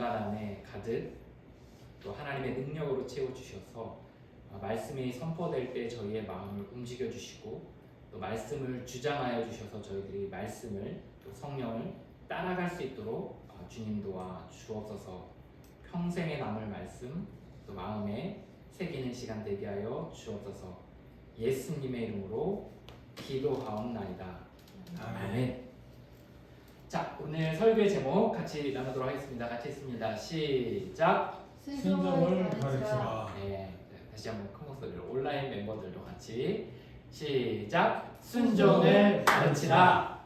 경건함에 가득 또 하나님의 능력으로 채워주셔서 말씀이 선포될 때 저희의 마음을 움직여주시고 또 말씀을 주장하여 주셔서 저희들이 말씀을 또 성령을 따라갈 수 있도록 주님 도와 주옵소서. 평생에 남을 말씀 또 마음에 새기는 시간 되게 하여 주옵소서. 예수님의 이름으로 기도하옵나이다. 아멘. 자, 오늘 설교의 제목 같이 나누도록 하겠습니다. 같이 했습니다. 시작. 순종을 가르치라. 네, 다시 한번 큰 목소리로 온라인 멤버들도 같이 시작. 순종을 가르치라.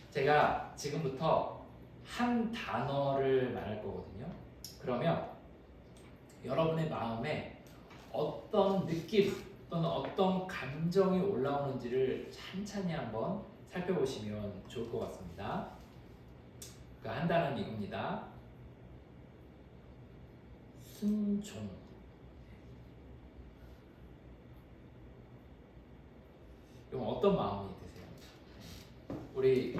제가 지금부터 한 단어를 말할 거거든요. 그러면 여러분의 마음에 어떤 느낌 또는 어떤 감정이 올라오는지를 찬찬히 한번 살펴보시면 좋을 것 같습니다. 그 한 단어는 이겁니다. 순종. 이건 어떤 마음이 드세요? 우리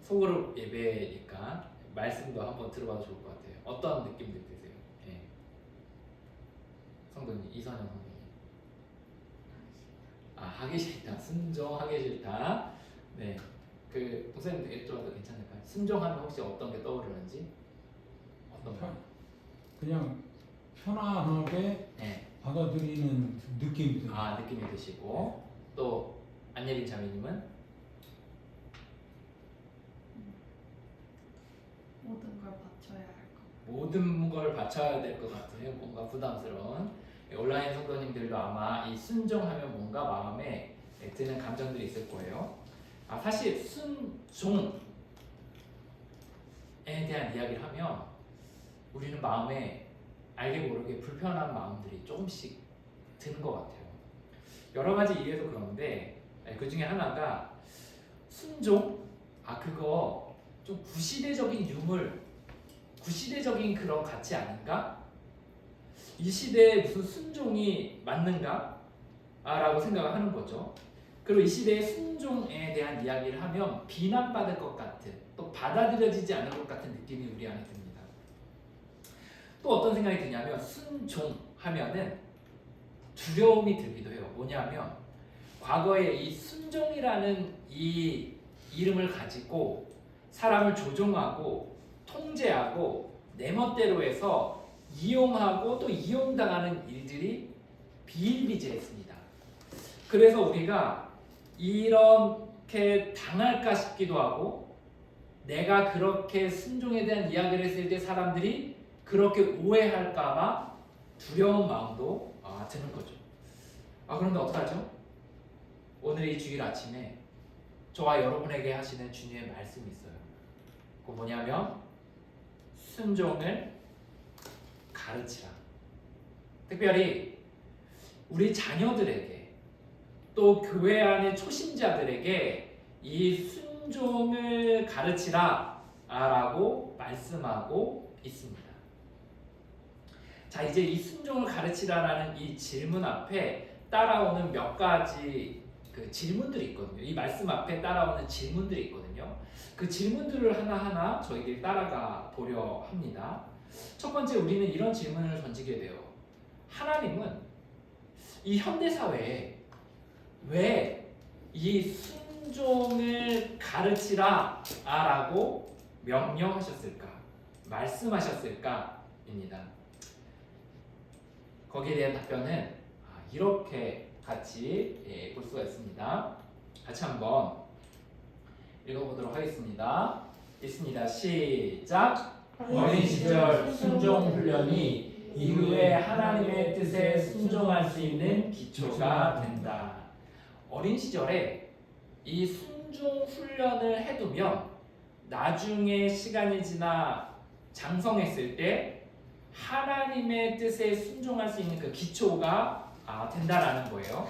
소그룹 예배니까 말씀도 한번 들어봐도 좋을 것 같아요. 어떤 느낌들 드세요? 네. 성도님, 이선영 성도님. 하기 싫다. 순종하기 싫다. 네. 그 목사님 여쭤봐도 괜찮을까요? 순종하면 혹시 어떤 게 떠오르는지? 어떤 거? 그냥 편안하게 네. 받아들이는 느낌이 들어요. 느낌이 드시고 또 안예린 자매님은 모든 걸 바쳐야 할 것. 모든 걸 바쳐야 될 것 같아요. 뭔가 부담스러운 온라인 성도님들도 아마 이 순종하면 뭔가 마음에 드는 감정들이 있을 거예요. 사실 순종에 대한 이야기를 하면 우리는 마음에 알게 모르게 불편한 마음들이 조금씩 드는 것 같아요. 여러 가지 이유에서 그런데 그 중에 하나가 순종? 그거 좀 구시대적인 유물, 구시대적인 그런 가치 아닌가? 이 시대에 무슨 순종이 맞는가? 라고 생각을 하는 거죠. 그리고 이 시대의 순종에 대한 이야기를 하면 비난받을 것 같은, 또 받아들여지지 않을 것 같은 느낌이 우리 안에 듭니다. 또 어떤 생각이 드냐면 순종하면은 두려움이 들기도 해요. 뭐냐면 과거에 이 순종이라는 이 이름을 가지고 사람을 조종하고 통제하고 내 멋대로 해서 이용하고 또 이용당하는 일들이 비일비재했습니다. 그래서 우리가 이렇게 당할까 싶기도 하고 내가 그렇게 순종에 대한 이야기를 했을 때 사람들이 그렇게 오해할까봐 두려운 마음도 드는 거죠. 그런데 어떡하죠? 오늘 이 주일 아침에 저와 여러분에게 하시는 주님의 말씀이 있어요. 그거 뭐냐면 순종을 가르치라. 특별히 우리 자녀들에게 또 교회 안의 초신자들에게 이 순종을 가르치라 라고 말씀하고 있습니다. 자, 이제 이 순종을 가르치라라는 이 질문 앞에 따라오는 몇 가지 그 질문들이 있거든요. 이 말씀 앞에 따라오는 질문들이 있거든요. 그 질문들을 하나하나 저희들이 따라가 보려 합니다. 첫 번째, 우리는 이런 질문을 던지게 돼요. 하나님은 이 현대사회에 왜 이 순종을 가르치라 라고 명령하셨을까? 말씀하셨을까? 입니다. 거기에 대한 답변은 이렇게 같이 볼 수가 있습니다. 같이 한번 읽어보도록 하겠습니다. 읽습니다. 시작. 어린 시절 순종 훈련이 이후에 하나님의 뜻에 순종할 수 있는 기초가 된다. 어린 시절에 이 순종 훈련을 해두면 나중에 시간이 지나 장성했을 때 하나님의 뜻에 순종할 수 있는 그 기초가 된다라는 거예요.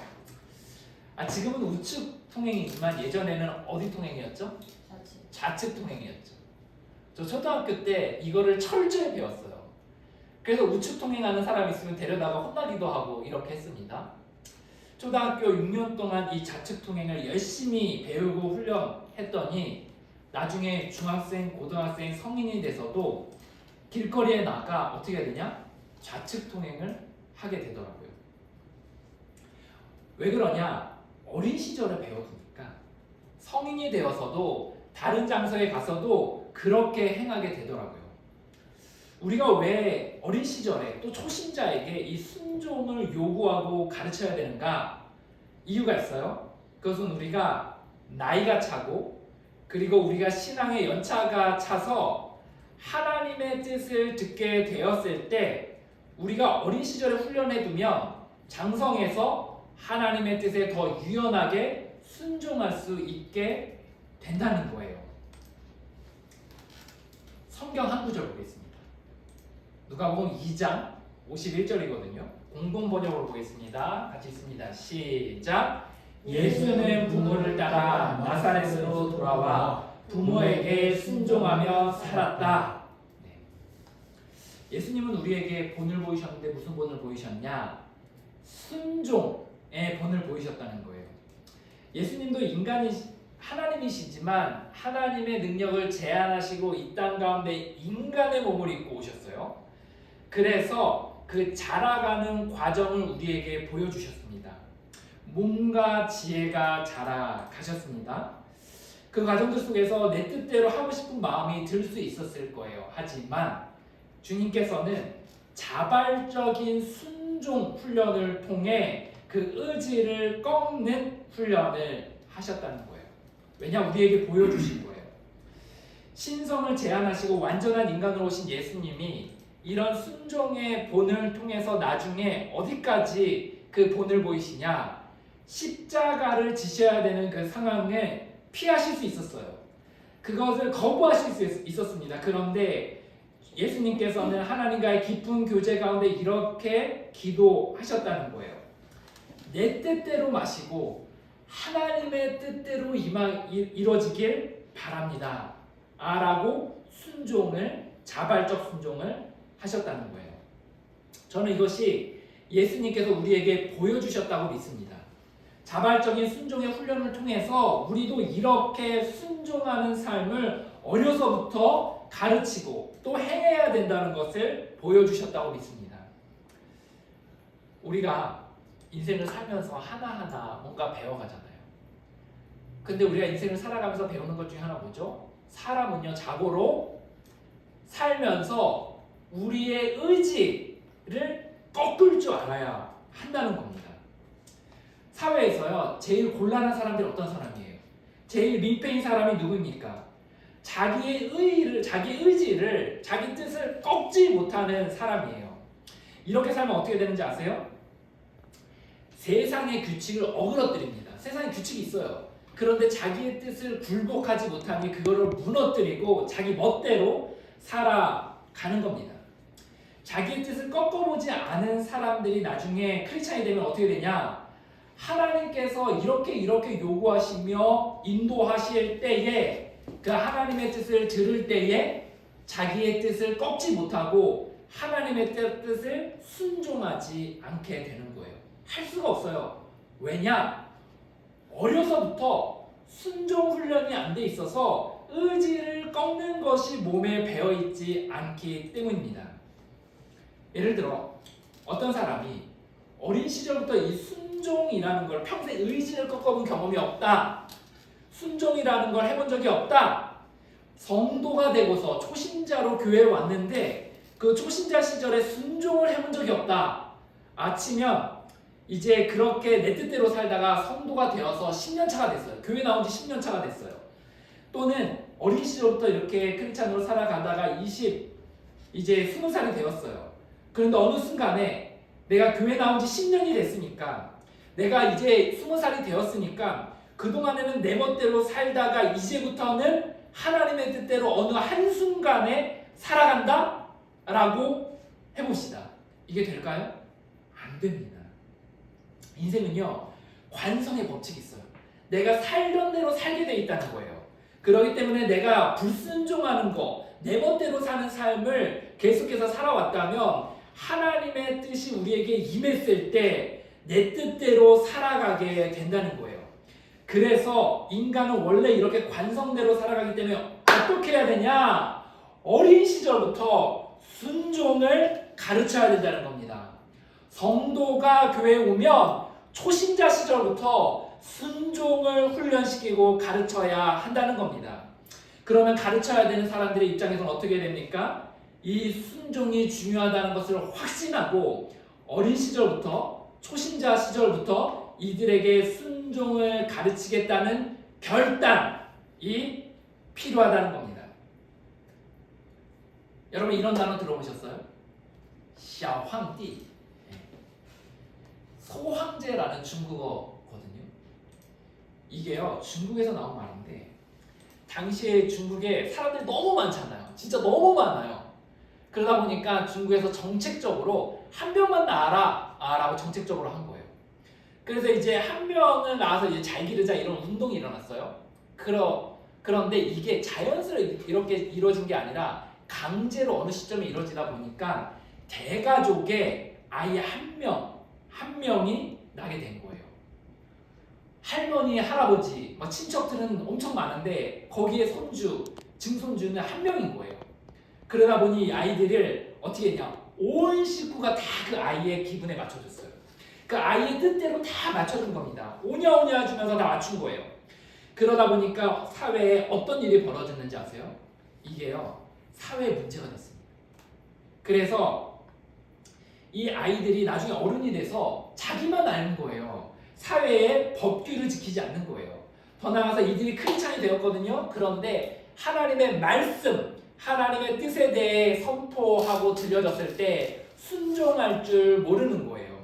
지금은 우측 통행이지만 예전에는 어디 통행이었죠? 좌측 통행이었죠. 저 초등학교 때 이거를 철저히 배웠어요. 그래서 우측 통행하는 사람이 있으면 데려다가 혼나기도 하고 이렇게 했습니다. 초등학교 6년 동안 이 좌측 통행을 열심히 배우고 훈련했더니 나중에 중학생, 고등학생, 성인이 돼서도 길거리에 나가 어떻게 해야 되냐? 좌측 통행을 하게 되더라고요. 왜 그러냐? 어린 시절에 배워두니까 성인이 되어서도 다른 장소에 가서도 그렇게 행하게 되더라고요. 우리가 왜 어린 시절에 또 초신자에게 이 순종을 요구하고 가르쳐야 되는가? 이유가 있어요. 그것은 우리가 나이가 차고 그리고 우리가 신앙의 연차가 차서 하나님의 뜻을 듣게 되었을 때 우리가 어린 시절에 훈련해두면 장성해서 하나님의 뜻에 더 유연하게 순종할 수 있게 된다는 거예요. 성경 한 구절 보겠습니다. 누가복음 2장 51절이거든요. 공동번역으로 보겠습니다. 같이 읽습니다. 시작. 예수는 부모를 따라 나사렛으로 돌아와 부모에게 순종하며 살았다. 네. 예수님은 우리에게 본을 보이셨는데 무슨 본을 보이셨냐? 순종의 본을 보이셨다는 거예요. 예수님도 하나님이시지만 하나님의 능력을 제한하시고 이 땅 가운데 인간의 몸을 입고 오셨어요. 그래서 그 자라가는 과정을 우리에게 보여주셨습니다. 몸과 지혜가 자라가셨습니다. 그 과정들 속에서 내 뜻대로 하고 싶은 마음이 들 수 있었을 거예요. 하지만 주님께서는 자발적인 순종 훈련을 통해 그 의지를 꺾는 훈련을 하셨다는 거예요. 왜냐? 우리에게 보여주신 거예요. 신성을 제한하시고 완전한 인간으로 오신 예수님이 이런 순종의 본을 통해서 나중에 어디까지 그 본을 보이시냐? 십자가를 지셔야 되는 그 상황을 피하실 수 있었어요. 그것을 거부하실 수 있었습니다. 그런데 예수님께서는 하나님과의 깊은 교제 가운데 이렇게 기도하셨다는 거예요. 내 뜻대로 마시고 하나님의 뜻대로 이루어지길 바랍니다. 라고 자발적 순종을 하셨다는 거예요. 저는 이것이 예수님께서 우리에게 보여주셨다고 믿습니다. 자발적인 순종의 훈련을 통해서 우리도 이렇게 순종하는 삶을 어려서부터 가르치고 또 행해야 된다는 것을 보여주셨다고 믿습니다. 우리가 인생을 살면서 하나하나 뭔가 배워가잖아요. 근데 우리가 인생을 살아가면서 배우는 것 중에 하나 뭐죠? 사람은요, 자고로 살면서 우리의 의지를 꺾을 줄 알아야 한다는 겁니다. 사회에서요, 제일 곤란한 사람들이 어떤 사람이에요? 제일 민폐인 사람이 누구입니까? 자기의 의지를, 자기 뜻을 꺾지 못하는 사람이에요. 이렇게 살면 어떻게 되는지 아세요? 세상의 규칙을 어그러뜨립니다. 세상에 규칙이 있어요. 그런데 자기의 뜻을 굴복하지 못하니 그거를 무너뜨리고 자기 멋대로 살아가는 겁니다. 자기의 뜻을 꺾어보지 않은 사람들이 나중에 크리스찬이 되면 어떻게 되냐? 하나님께서 이렇게 요구하시며 인도하실 때에 그 하나님의 뜻을 들을 때에 자기의 뜻을 꺾지 못하고 하나님의 뜻을 순종하지 않게 되는 거예요. 할 수가 없어요. 왜냐? 어려서부터 순종 훈련이 안 돼 있어서 의지를 꺾는 것이 몸에 배어 있지 않기 때문입니다. 예를 들어 어떤 사람이 어린 시절부터 이 순종이라는 걸 평생 의지를 꺾어본 경험이 없다. 순종이라는 걸 해본 적이 없다. 성도가 되고서 초신자로 교회에 왔는데 그 초신자 시절에 순종을 해본 적이 없다. 치면 이제 그렇게 내 뜻대로 살다가 성도가 되어서 10년 차가 됐어요. 교회 나온 지 10년 차가 됐어요. 또는 어린 시절부터 이렇게 크리스찬으로 살아가다가 이제 20살이 되었어요. 그런데 어느 순간에 내가 교회 나온 지 10년이 됐으니까 내가 이제 20살이 되었으니까 그동안에는 내 멋대로 살다가 이제부터는 하나님의 뜻대로 어느 한순간에 살아간다? 라고 해봅시다. 이게 될까요? 안 됩니다. 인생은요, 관성의 법칙이 있어요. 내가 살던 대로 살게 돼 있다는 거예요. 그렇기 때문에 내가 불순종하는 거, 내 멋대로 사는 삶을 계속해서 살아왔다면 하나님의 뜻이 우리에게 임했을 때 내 뜻대로 살아가게 된다는 거예요. 그래서 인간은 원래 이렇게 관성대로 살아가기 때문에 어떻게 해야 되냐? 어린 시절부터 순종을 가르쳐야 된다는 겁니다. 성도가 교회에 오면 초신자 시절부터 순종을 훈련시키고 가르쳐야 한다는 겁니다. 그러면 가르쳐야 되는 사람들의 입장에서는 어떻게 됩니까? 이 순종이 중요하다는 것을 확신하고 어린 시절부터 초신자 시절부터 이들에게 순종을 가르치겠다는 결단이 필요하다는 겁니다. 여러분 이런 단어 들어보셨어요? 小皇帝 소황제라는 중국어거든요. 이게요 중국에서 나온 말인데 당시에 중국에 사람들이 너무 많잖아요. 진짜 너무 많아요. 그러다 보니까 중국에서 정책적으로 한 명만 낳아라 라고 정책적으로 한 거예요. 그래서 이제 한 명을 낳아서 이제 잘 기르자 이런 운동이 일어났어요. 그런데 이게 자연스레 이렇게 이루어진 게 아니라 강제로 어느 시점에 이루어지다 보니까 대가족의 아이 한 명이 나게 된 거예요. 할머니, 할아버지, 친척들은 엄청 많은데 거기에 손주, 증손주는 한 명인 거예요. 그러다 보니 아이들을 어떻게 했냐? 온 식구가 다 그 아이의 기분에 맞춰줬어요. 그 아이의 뜻대로 다 맞춰준 겁니다. 오냐오냐 주면서 다 맞춘 거예요. 그러다 보니까 사회에 어떤 일이 벌어졌는지 아세요? 이게요 사회 문제가 됐습니다. 그래서 이 아이들이 나중에 어른이 돼서 자기만 아는 거예요. 사회의 법규를 지키지 않는 거예요. 더 나아가서 이들이 크리스찬이 되었거든요. 그런데 하나님의 말씀, 하나님의 뜻에 대해 선포하고 들려졌을 때 순종할 줄 모르는 거예요.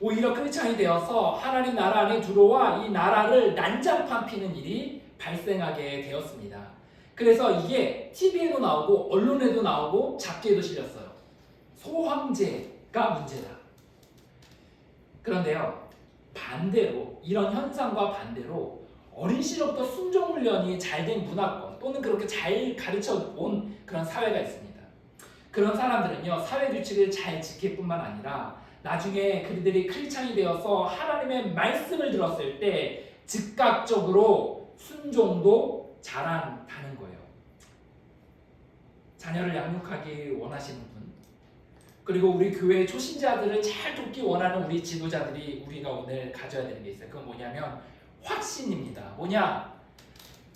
오히려 크리스찬이 되어서 하나님 나라 안에 들어와 이 나라를 난장판 피는 일이 발생하게 되었습니다. 그래서 이게 TV에도 나오고 언론에도 나오고 잡지에도 실렸어요. 소황제가 문제다. 그런데요 반대로 이런 현상과 반대로 어린 시절부터 순종 훈련이 잘 된 문화권 또는 그렇게 잘 가르쳐 온 그런 사회가 있습니다. 그런 사람들은요 사회 규칙을 잘 지킬 뿐만 아니라 나중에 그들이 크리스찬이 되어서 하나님의 말씀을 들었을 때 즉각적으로 순종도 잘한다는 거예요. 자녀를 양육하기 원하시는 분, 그리고 우리 교회의 초신자들을 잘 돕기 원하는 우리 지도자들이 우리가 오늘 가져야 되는 게 있어요. 그건 뭐냐면 확신입니다. 뭐냐?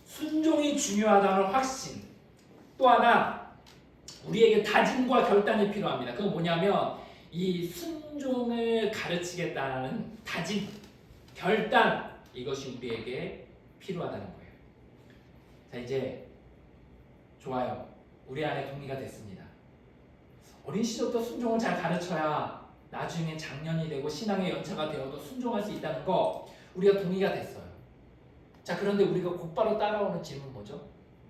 순종이 중요하다는 확신. 또 하나 우리에게 다짐과 결단이 필요합니다. 그건 뭐냐면 이 순종을 가르치겠다는 다짐, 결단, 이것이 우리에게 필요하다는 거예요. 자 이제 좋아요. 우리 안에 동의가 됐습니다. 어린 시절부터 순종을 잘 가르쳐야 나중에 장년이 되고 신앙의 연차가 되어도 순종할 수 있다는 거 우리가 동의가 됐어요. 자 그런데 우리가 곧바로 따라오는 질문 뭐죠?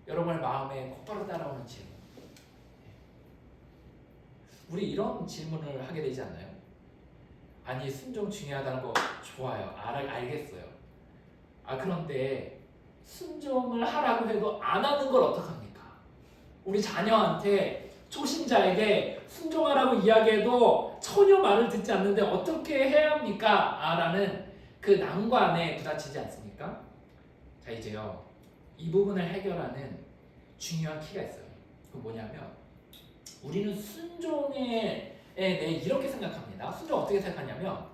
여러분의 마음에 곧바로 따라오는 질문. 우리 이런 질문을 하게 되지 않나요? 아니 순종 중요하다는 거 좋아요. 알겠어요. 그런데 순종을 하라고 해도 안 하는 걸 어떡합니까? 우리 자녀한테 초신자에게 순종하라고 이야기해도 전혀 말을 듣지 않는데 어떻게 해야 합니까? 라는 그 난관에 부딪히지 않습니까? 자 이제요 이 부분을 해결하는 중요한 키가 있어요. 그 뭐냐면 우리는 순종에 대해 이렇게 생각합니다. 순종 어떻게 생각하냐면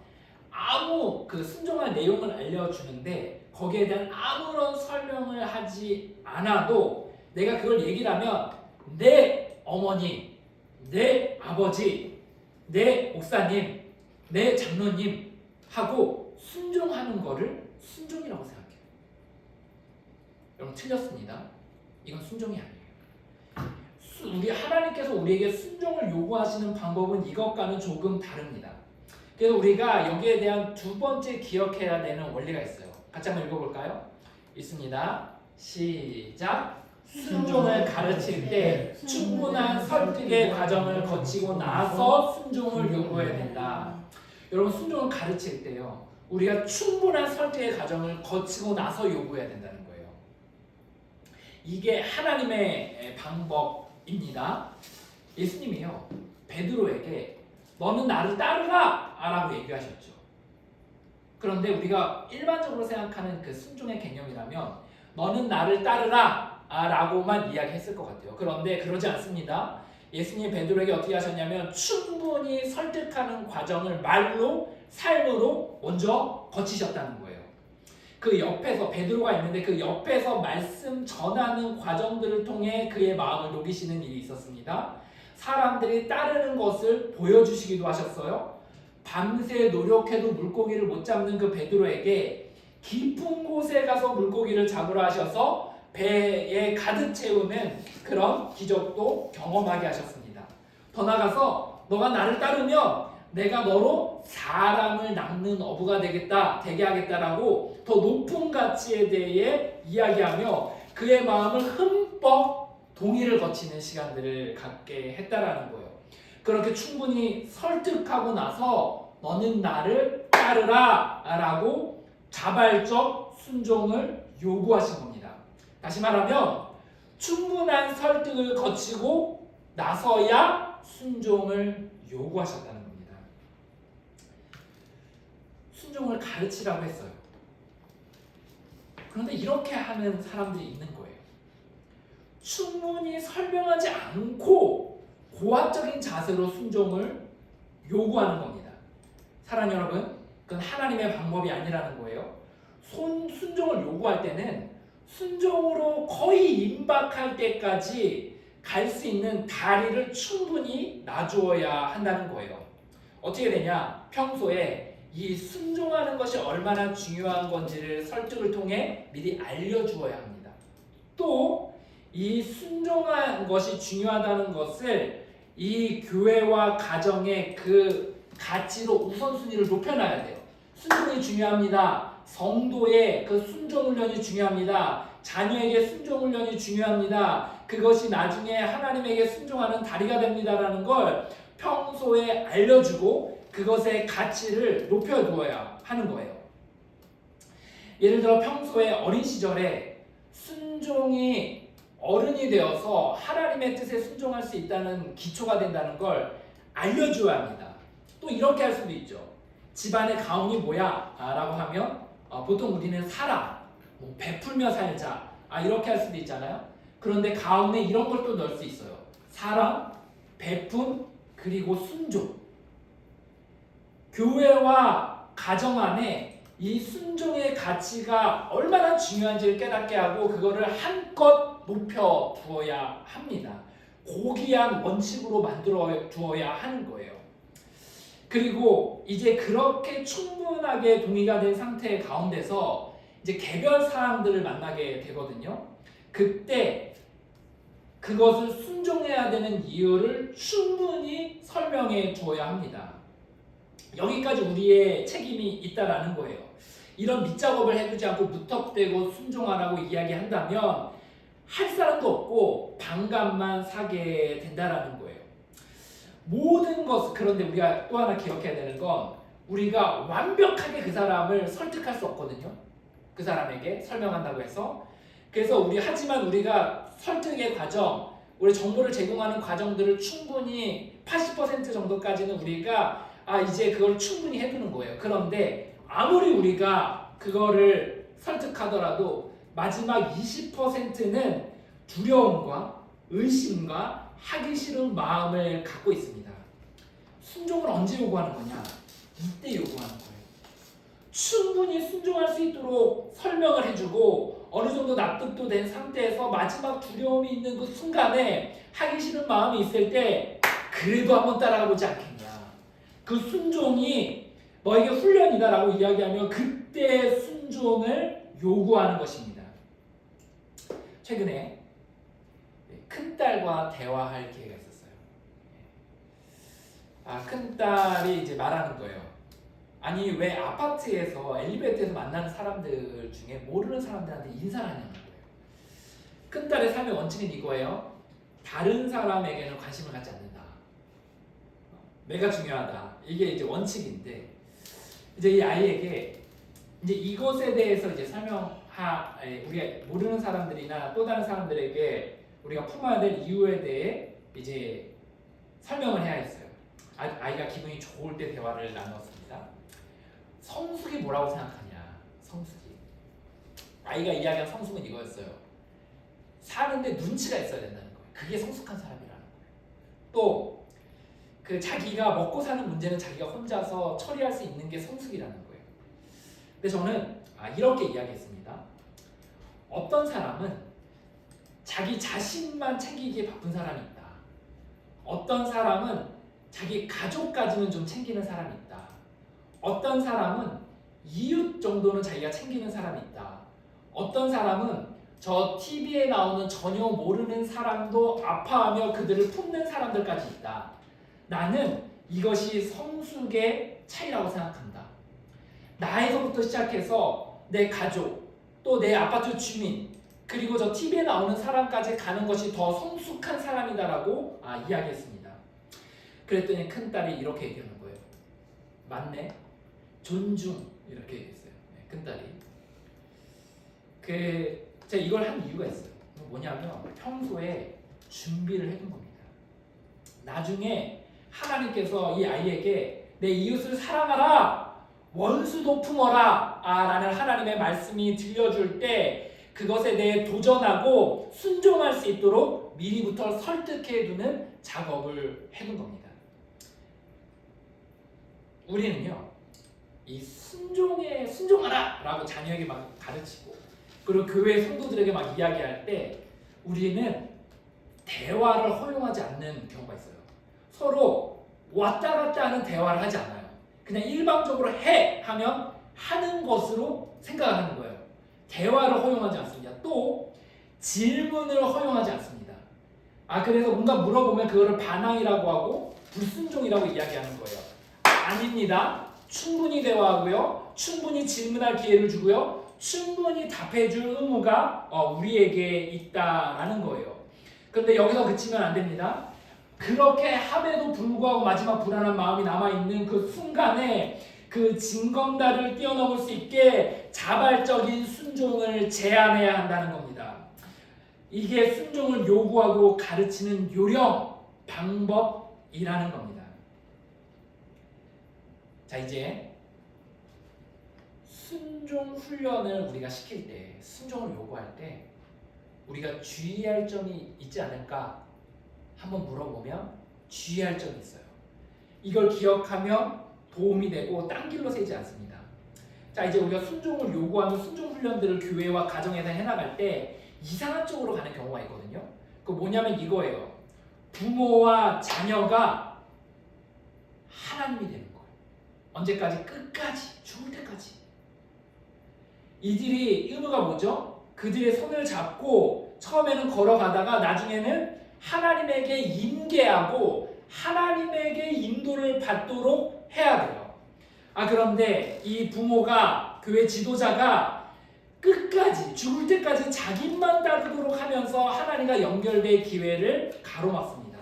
아무 그 순종할 내용을 알려주는데 거기에 대한 아무런 설명을 하지 않아도 내가 그걸 얘기를 하면 내 어머니, 내 아버지, 내 목사님, 내 장로님 하고 순종하는 거를 순종이라고 생각해요. 여러분 틀렸습니다. 이건 순종이 아니에요. 우리 하나님께서 우리에게 순종을 요구하시는 방법은 이것과는 조금 다릅니다. 그래서 우리가 여기에 대한 두 번째 기억해야 되는 원리가 있어요. 같이 한번 읽어볼까요? 있습니다. 시작. 순종을 가르칠 때 충분한 설득의 과정을 거치고 나서 순종을 요구해야 된다. 여러분 순종을 가르칠 때요 우리가 충분한 설득의 과정을 거치고 나서 요구해야 된다는 거예요. 이게 하나님의 방법입니다. 예수님이요 베드로에게 너는 나를 따르라 라고 얘기하셨죠. 그런데 우리가 일반적으로 생각하는 그 순종의 개념이라면 너는 나를 따르라 라고만 이야기했을 것 같아요. 그런데 그러지 않습니다. 예수님이 베드로에게 어떻게 하셨냐면 충분히 설득하는 과정을 말로 삶으로 먼저 거치셨다는 거예요. 그 옆에서 베드로가 있는데 그 옆에서 말씀 전하는 과정들을 통해 그의 마음을 녹이시는 일이 있었습니다. 사람들이 따르는 것을 보여주시기도 하셨어요. 밤새 노력해도 물고기를 못 잡는 그 베드로에게 깊은 곳에 가서 물고기를 잡으라 하셔서 배에 가득 채우는 그런 기적도 경험하게 하셨습니다. 더 나아가서 너가 나를 따르면 내가 너로 사람을 낚는 어부가 되게 하겠다라고 더 높은 가치에 대해 이야기하며 그의 마음을 흠뻑 동의를 거치는 시간들을 갖게 했다라는 거예요. 그렇게 충분히 설득하고 나서 너는 나를 따르라 라고 자발적 순종을 요구하신 겁니다. 다시 말하면 충분한 설득을 거치고 나서야 순종을 요구하셨다는 겁니다. 순종을 가르치라고 했어요. 그런데 이렇게 하는 사람들이 있는 거예요. 충분히 설명하지 않고 고압적인 자세로 순종을 요구하는 겁니다. 사랑하는 여러분, 그건 하나님의 방법이 아니라는 거예요. 순종을 요구할 때는 순종으로 거의 임박할 때까지 갈 수 있는 다리를 충분히 놔주어야 한다는 거예요. 어떻게 되냐? 평소에 이 순종하는 것이 얼마나 중요한 건지를 설득을 통해 미리 알려주어야 합니다. 또 이 순종한 것이 중요하다는 것을 이 교회와 가정의 그 가치로 우선순위를 높여놔야 돼요. 순종이 중요합니다. 성도의 그 순종 훈련이 중요합니다. 자녀에게 순종 훈련이 중요합니다. 그것이 나중에 하나님에게 순종하는 다리가 됩니다라는 걸 평소에 알려주고 그것의 가치를 높여두어야 하는 거예요. 예를 들어 평소에 어린 시절에 순종이 어른이 되어서 하나님의 뜻에 순종할 수 있다는 기초가 된다는 걸 알려줘야 합니다. 또 이렇게 할 수도 있죠. 집안의 가훈이 뭐야? 라고 하면 보통 우리는 사랑, 베풀며 살자 이렇게 할 수도 있잖아요. 그런데 가운데 이런 걸 또 넣을 수 있어요. 사랑, 베품, 그리고 순종. 교회와 가정 안에 이 순종의 가치가 얼마나 중요한지를 깨닫게 하고 그거를 한껏 높여 두어야 합니다. 고귀한 원칙으로 만들어 두어야 하는 거예요. 그리고 이제 그렇게 충분하게 동의가 된 상태 가운데서 이제 개별 사람들을 만나게 되거든요. 그때 그것을 순종해야 되는 이유를 충분히 설명해 주어야 합니다. 여기까지 우리의 책임이 있다라는 거예요. 이런 밑작업을 해두지 않고 무턱대고 순종하라고 이야기한다면 할 사람도 없고 반감만 사게 된다라는 거예요. 모든 것, 그런데 우리가 또 하나 기억해야 되는 건 우리가 완벽하게 그 사람을 설득할 수 없거든요. 그 사람에게 설명한다고 해서. 그래서 하지만 우리가 설득의 과정, 우리 정보를 제공하는 과정들을 충분히 80% 정도까지는 우리가 이제 그걸 충분히 해두는 거예요. 그런데 아무리 우리가 그거를 설득하더라도 마지막 20%는 두려움과 의심과 하기 싫은 마음을 갖고 있습니다. 순종을 언제 요구하는 거냐? 이때 요구하는 거예요. 충분히 순종할 수 있도록 설명을 해주고 어느 정도 납득도 된 상태에서 마지막 두려움이 있는 그 순간에 하기 싫은 마음이 있을 때 그래도 한번 따라가 보지 않겠냐. 그 순종이 너에게 훈련이다라고 이야기하며 그때 순종을 요구하는 것입니다. 최근에 큰딸과 대화할 기회가 있었어요. 큰딸이 이제 말하는 거예요. 아니 왜 아파트에서 엘리베이터에서 만나는 사람들 중에 모르는 사람들한테 인사를 하냐는 거예요. 큰딸의 삶의 원칙은 이거예요. 다른 사람에게는 관심을 갖지 않는다. 내가 중요하다. 이게 이제 원칙인데 이제 이 아이에게 이제 이것에 대해서 이제 우리가 모르는 사람들이나 또 다른 사람들에게 우리가 품어야 될 이유에 대해 이제 설명을 해야 했어요. 아이가 기분이 좋을 때 대화를 나눴습니다. 성숙이 뭐라고 생각하냐? 성숙이. 아이가 이야기한 성숙은 이거였어요. 사는데 눈치가 있어야 된다는 거예요. 그게 성숙한 사람이라는 거예요. 또 그 자기가 먹고 사는 문제는 자기가 혼자서 처리할 수 있는 게 성숙이라는 거예요. 근데 저는 이렇게 이야기했습니다. 어떤 사람은 자기 자신만 챙기기에 바쁜 사람이 있다. 어떤 사람은 자기 가족까지는 좀 챙기는 사람이 있다. 어떤 사람은 이웃 정도는 자기가 챙기는 사람이 있다. 어떤 사람은 저 TV에 나오는 전혀 모르는 사람도 아파하며 그들을 품는 사람들까지 있다. 나는 이것이 성숙의 차이라고 생각한다. 나에서부터 시작해서 내 가족, 또 내 아파트 주민, 그리고 저 TV에 나오는 사람까지 가는 것이 더 성숙한 사람이다라고 이야기했습니다. 그랬더니 큰딸이 이렇게 얘기하는 거예요. 맞네. 존중. 이렇게 얘기했어요. 큰딸이. 제가 이걸 한 이유가 있어요. 뭐냐면 평소에 준비를 해둔 겁니다. 나중에 하나님께서 이 아이에게 내 이웃을 사랑하라, 원수도 품어라 라는 하나님의 말씀이 들려줄 때 그것에 대해 도전하고 순종할 수 있도록 미리부터 설득해두는 작업을 해둔 겁니다. 우리는요, 이 순종하라 라고 자녀에게 막 가르치고 그리고 교회 성도들에게 막 이야기할 때 우리는 대화를 허용하지 않는 경우가 있어요. 서로 왔다 갔다 하는 대화를 하지 않아요. 그냥 일방적으로 해 하면 하는 것으로 생각하는 거예요. 대화를 허용하지 않습니다. 또 질문을 허용하지 않습니다. 그래서 뭔가 물어보면 그거를 반항이라고 하고 불순종이라고 이야기하는 거예요. 아닙니다. 충분히 대화하고요. 충분히 질문할 기회를 주고요. 충분히 답해줄 의무가 우리에게 있다라는 거예요. 그런데 여기서 그치면 안 됩니다. 그렇게 함에도 불구하고 마지막 불안한 마음이 남아있는 그 순간에 그 징검다리를 뛰어넘을 수 있게 자발적인 순종을 제안해야 한다는 겁니다. 이게 순종을 요구하고 가르치는 요령, 방법이라는 겁니다. 자, 이제 순종 훈련을 우리가 시킬 때, 순종을 요구할 때 우리가 주의할 점이 있지 않을까 한번 물어보면 주의할 점이 있어요. 이걸 기억하면 도움이 되고 딴 길로 새지 않습니다. 자, 이제 우리가 순종을 요구하는 순종 훈련들을 교회와 가정에서 해나갈 때 이상한 쪽으로 가는 경우가 있거든요. 그 뭐냐면 이거예요. 부모와 자녀가 하나님이 되는 거예요. 언제까지? 끝까지, 죽을 때까지. 이들이 의무가 뭐죠? 그들의 손을 잡고 처음에는 걸어가다가 나중에는 하나님에게 인계하고 하나님에게 인도를 받도록 해야 돼요. 그런데 이 부모가, 교회 지도자가 끝까지, 죽을 때까지 자기만 따르도록 하면서 하나님과 연결될 기회를 가로막습니다.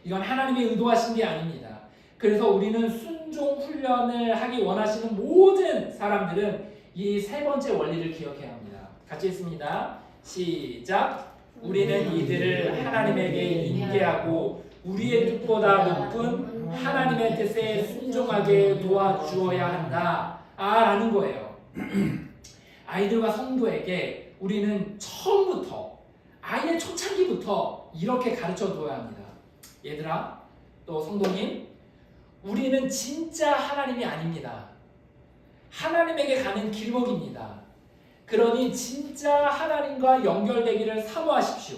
이건 하나님이 의도하신 게 아닙니다. 그래서 우리는 순종 훈련을 하기 원하시는 모든 사람들은 이 세 번째 원리를 기억해야 합니다. 같이 읽습니다. 시작. 우리는 이들을 하나님에게 인계하고 우리의 뜻보다 높은 하나님의 뜻에 순종하게 도와주어야 한다 라는 거예요. 아이들과 성도에게 우리는 처음부터, 아예 초창기부터 이렇게 가르쳐 두어야 합니다. 얘들아, 또 성도님, 우리는 진짜 하나님이 아닙니다. 하나님에게 가는 길목입니다. 그러니 진짜 하나님과 연결되기를 사모하십시오.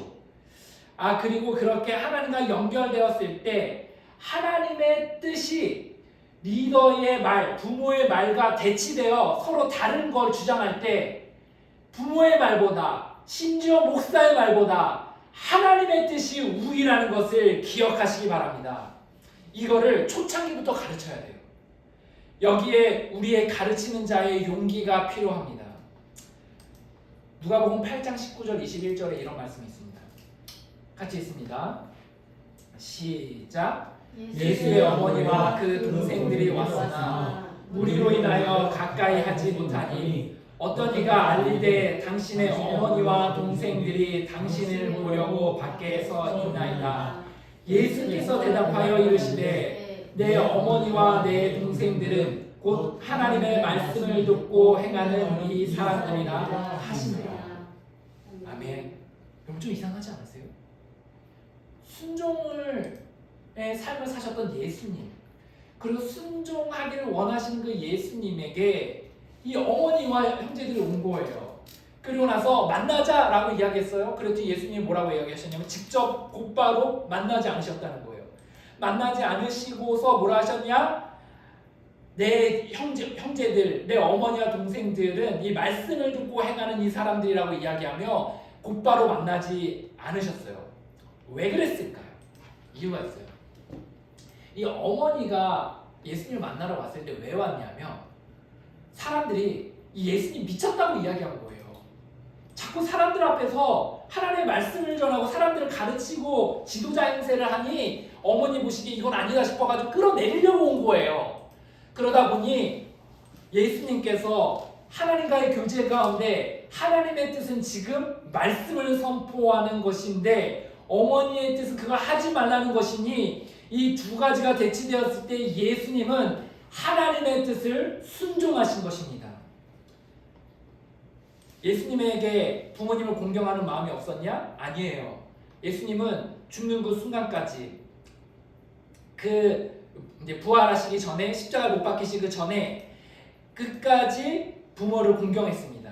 그리고 그렇게 하나님과 연결되었을 때 하나님의 뜻이 리더의 말, 부모의 말과 대치되어 서로 다른 걸 주장할 때 부모의 말보다, 심지어 목사의 말보다 하나님의 뜻이 우위라는 것을 기억하시기 바랍니다. 이거를 초창기부터 가르쳐야 돼요. 여기에 우리의 가르치는 자의 용기가 필요합니다. 누가복음 8장 19절 21절에 이런 말씀이 있습니다. 같이 읽습니다. 시작. 예수의 어머니와 그 동생들이 왔으나 우리로 인하여 가까이 하지 못하니 어떤 이가 알리되 당신의 어머니와 동생들이 당신을 보려고 밖에 서 있나이다. 예수께서 대답하여 이르시되 내 어머니와 내 동생들은 곧 하나님의 말씀을 듣고 행하는 이 사람들이라 하시니라. 아멘. 여러분 좀 이상하지 않으세요? 순종의 삶을 사셨던 예수님, 그리고 순종하기를 원하시는 그 예수님에게 이 어머니와 형제들이 온 거예요. 그리고 나서 만나자라고 이야기했어요. 그랬더니 예수님이 뭐라고 이야기하셨냐면 직접 곧바로 만나지 않으셨다는 거예요. 만나지 않으시고서 뭐라 하셨냐? 내 형제들, 내 어머니와 동생들은 이 말씀을 듣고 행하는 이 사람들이라고 이야기하며 곧바로 만나지 않으셨어요. 왜 그랬을까요? 이유가 있어요. 이 어머니가 예수님을 만나러 왔을 때 왜 왔냐면 사람들이 이 예수님 미쳤다고 이야기한 거예요. 자꾸 사람들 앞에서 하나님의 말씀을 전하고 사람들을 가르치고 지도자 행세를 하니 어머니 보시기에 이건 아니다 싶어가지고 끌어내리려고 온 거예요. 그러다 보니 예수님께서 하나님과의 교제 가운데 하나님의 뜻은 지금 말씀을 선포하는 것인데 어머니의 뜻은 그걸 하지 말라는 것이니 이 두 가지가 대치되었을 때 예수님은 하나님의 뜻을 순종하신 것입니다. 예수님에게 부모님을 공경하는 마음이 없었냐? 아니에요. 예수님은 죽는 그 순간까지 이제 부활하시기 전에 십자가 못 박히시기 전에 끝까지 부모를 공경했습니다.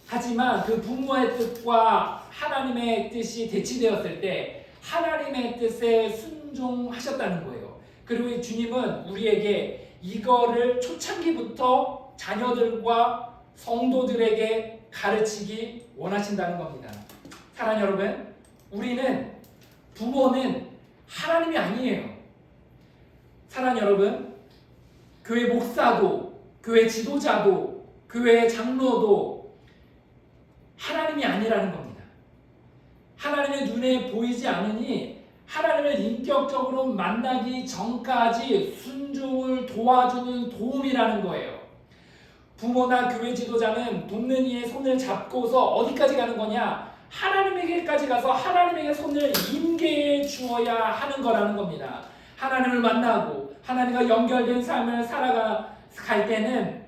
하지만 그 부모의 뜻과 하나님의 뜻이 대치되었을 때 하나님의 뜻에 순종하셨다는 거예요. 그리고 주님은 우리에게 이거를 초창기부터 자녀들과 성도들에게 가르치기 원하신다는 겁니다. 사랑하는 여러분, 부모는 하나님이 아니에요. 사랑하는 여러분, 교회 목사도, 교회 지도자도, 교회 장로도 하나님이 아니라는 겁니다. 하나님의 눈에 보이지 않으니 하나님을 인격적으로 만나기 전까지 순종을 도와주는 도움이라는 거예요. 부모나 교회 지도자는 돕는 이의 손을 잡고서 어디까지 가는 거냐? 하나님에게까지 가서 하나님에게 손을 인계해 주어야 하는 거라는 겁니다. 하나님을 만나고 하나님과 연결된 삶을 살아갈 때는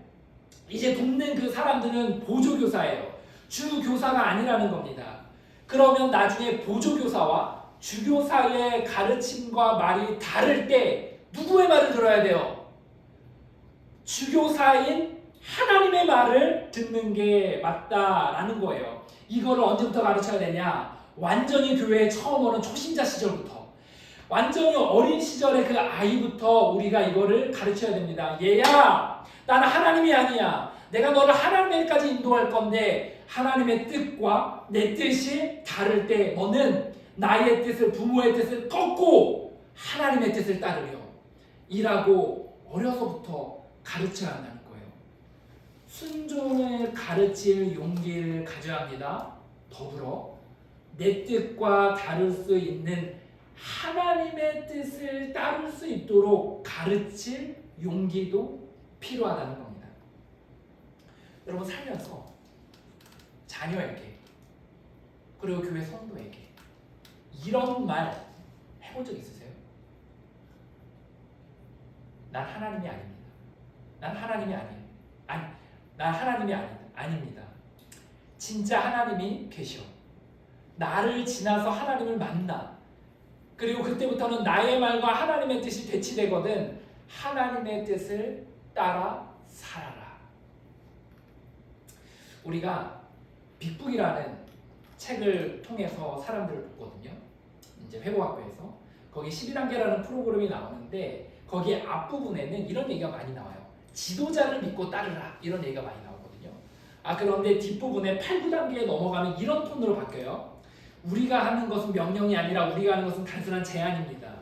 이제 돕는 그 사람들은 보조교사예요. 주교사가 아니라는 겁니다. 그러면 나중에 보조교사와 주교사의 가르침과 말이 다를 때 누구의 말을 들어야 돼요? 주교사인 하나님의 말을 듣는 게 맞다라는 거예요. 이거를 언제부터 가르쳐야 되냐? 완전히 교회에 처음 오는 초신자 시절부터, 완전히 어린 시절의 그 아이부터 우리가 이거를 가르쳐야 됩니다. 얘야, 나는 하나님이 아니야. 내가 너를 하나님에까지 인도할 건데 하나님의 뜻과 내 뜻이 다를 때 너는 나의 뜻을, 부모의 뜻을 꺾고 하나님의 뜻을 따르려. 이라고 어려서부터 가르쳐야 한다는 거예요. 순종을 가르칠 용기를 가져야 합니다. 더불어 내 뜻과 다를 수 있는 하나님의 뜻을 따를 수 있도록 가르칠 용기도 필요하다는 겁니다. 여러분 살면서 자녀에게 그리고 교회 성도에게 이런 말 해본 적 있으세요? 난 하나님이 아닙니다. 난 하나님이 아니에요. 난 하나님이 아닙니다. 진짜 하나님이 계셔. 나를 지나서 하나님을 만나. 그리고 그때부터는 나의 말과 하나님의 뜻이 대치되거든. 하나님의 뜻을 따라 살아라. 우리가 빅북이라는 책을 통해서 사람들을 보거든요. 이제 회복학교에서 거기 12단계라는 프로그램이 나오는데 거기 앞부분에는 이런 얘기가 많이 나와요. 지도자를 믿고 따르라, 이런 얘기가 많이 나오거든요. 그런데 뒷부분에 8, 9단계에 넘어가면 이런 톤으로 바뀌어요. 우리가 하는 것은 명령이 아니라 우리가 하는 것은 단순한 제안입니다.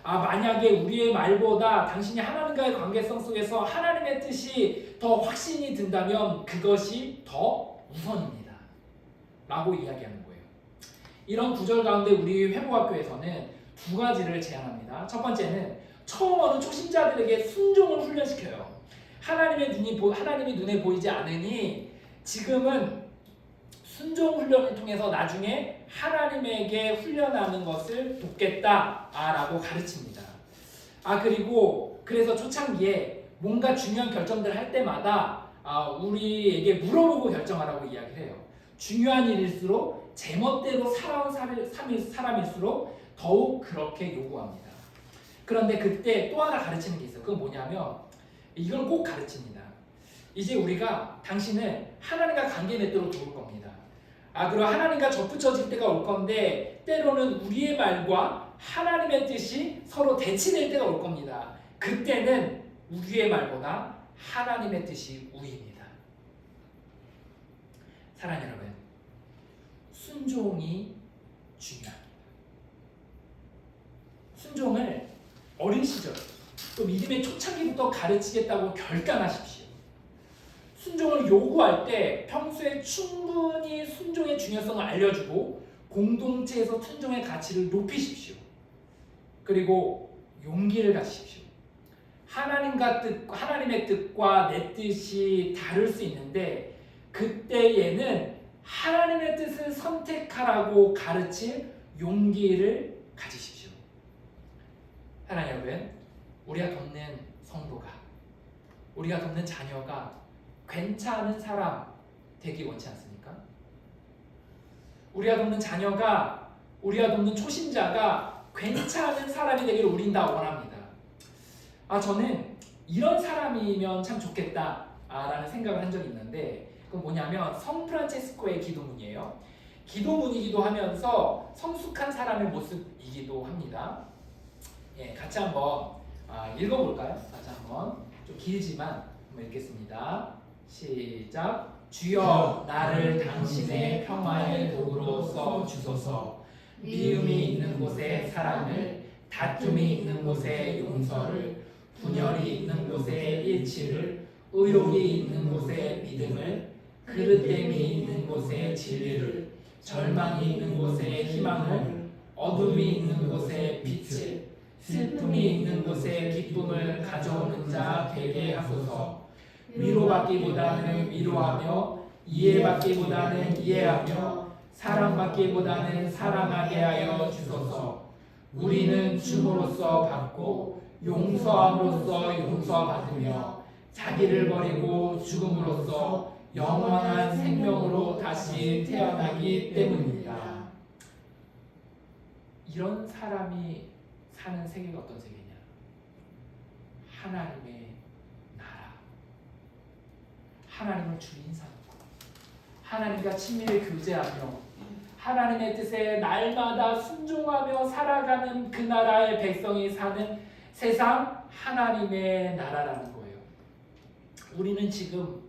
만약에 우리의 말보다 당신이 하나님과의 관계성 속에서 하나님의 뜻이 더 확신이 든다면 그것이 더 우선입니다. 라고 이야기하는 거예요. 이런 구절 가운데 우리 회복학교에서는 두 가지를 제안합니다. 첫 번째는 처음 오는 초신자들에게 순종을 훈련시켜요. 하나님이 눈에 보이지 않으니 지금은 순종 훈련을 통해서 나중에 하나님에게 훈련하는 것을 돕겠다라고 가르칩니다. 그리고 그래서 초창기에 뭔가 중요한 결정들을 할 때마다 우리에게 물어보고 결정하라고 이야기를 해요. 중요한 일일수록 제멋대로 살아온 사람일수록 더욱 그렇게 요구합니다. 그런데 그때 또 하나 가르치는 게 있어요. 그건 뭐냐면 이걸 꼭 가르칩니다. 이제 우리가 당신은 하나님과 관계 맺도록 도울 겁니다. 그리고 하나님과 접붙여질 때가 올 건데 때로는 우리의 말과 하나님의 뜻이 서로 대치될 때가 올 겁니다. 그때는 우리의 말보다 하나님의 뜻이 우위입니다. 사랑하는 여러분, 순종이 중요합니다. 순종을 어린 시절 또 믿음의 초창기부터 가르치겠다고 결단하십시오. 순종을 요구할 때 평소에 충분히 순종의 중요성을 알려주고 공동체에서 순종의 가치를 높이십시오. 그리고 용기를 가지십시오. 하나님의 뜻과 내 뜻이 다를 수 있는데 그때에는 하나님의 뜻을 선택하라고 가르칠 용기를 가지십시오. 하나님 여러분, 우리가 돕는 성도가, 우리가 돕는 자녀가 괜찮은 사람 되기 원치 않습니까? 우리가 돕는 자녀가, 우리가 돕는 초신자가 괜찮은 사람이 되기를 우린 다 원합니다. 저는 이런 사람이면 참 좋겠다 라는 생각을 한 적이 있는데 그건 뭐냐면 성 프란체스코의 기도문이에요. 기도문이기도 하면서 성숙한 사람의 모습이기도 합니다. 같이 한번 읽어볼까요? 같이 한번 좀 길지만 한번 읽겠습니다. 시작. 주여 나를 당신의 평화의 도구로 써 주소서. 미움이 있는 곳에 사랑을, 다툼이 있는 곳에 용서를, 분열이 있는 곳에 일치를, 의욕이 있는 곳에 믿음을, 그릇됨이 있는 곳에 진리를, 절망이 있는 곳에 희망을, 어둠이 있는 곳에 빛을, 슬픔이 있는 곳에 기쁨을 가져오는 자 되게 하소서. 위로받기보다는 위로하며 이해받기보다는 이해하며 사랑받기보다는 사랑하게 하여 주소서. 우리는 줌으로써 받고 용서함으로써 용서받으며 자기를 버리고 죽음으로써 영원한 생명으로 다시 태어나기 때문입니다. 이런 사람이 사는 세계가 어떤 세계냐? 하나님의 나라, 하나님을 주인 삼고 하나님과 친밀히 교제하며 하나님의 뜻에 날마다 순종하며 살아가는 그 나라의 백성이 사는 세상, 하나님의 나라라는 거예요. 우리는 지금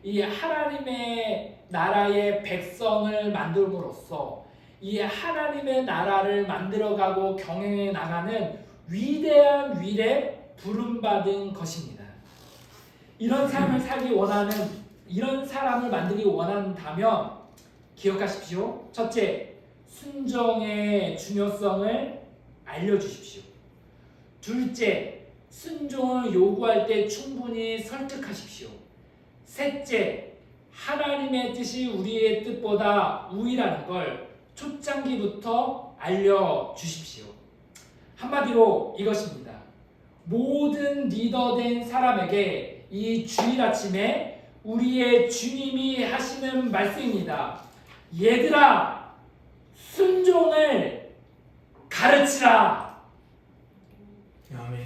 이 하나님의 나라의 백성을 만듦으로써 이 하나님의 나라를 만들어가고 경영해 나가는 위대한 일에 부름받은 것입니다. 이런 삶을 살기 원하는, 이런 사람을 만들기 원한다면 기억하십시오. 첫째, 순종의 중요성을 알려주십시오. 둘째, 순종을 요구할 때 충분히 설득하십시오. 셋째, 하나님의 뜻이 우리의 뜻보다 우위라는 걸 초창기부터 알려주십시오. 한마디로 이것입니다. 모든 리더된 사람에게 이 주일 아침에 우리의 주님이 하시는 말씀입니다. 얘들아, 순종을 가르치라.